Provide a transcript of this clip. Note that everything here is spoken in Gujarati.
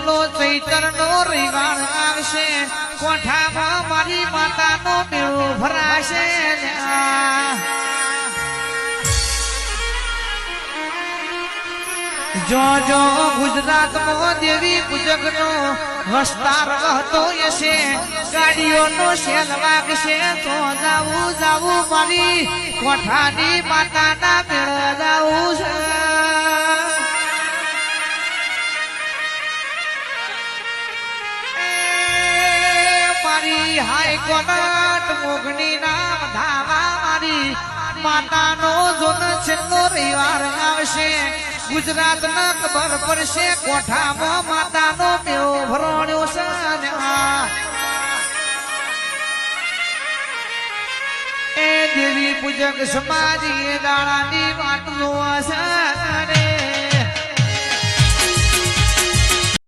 છેલ્લો ચૈતરનો રવિવાર આવશે કોઠામાં મારી માતાનો મેળો ભરાશે જો જો ગુજરાતમાં દેવી પૂજકનો વસ્તાર વહતો હશે ગાડીઓનો શેલ વાગશે તો જાવું મારી કોઠાની માતાના મેળા જાવું છે મારી હાઈકોર્ટ મોગની નામ ધાવા મારી માતાનો જોન છેલ્લો રવિવાર આવશે ગુજરાતના ખબર પડશે કોઠામાં માતાનો મેળો ભરણ્યો છે એ દેવી પૂજક સમાજી દાડાની વાત જોવા છે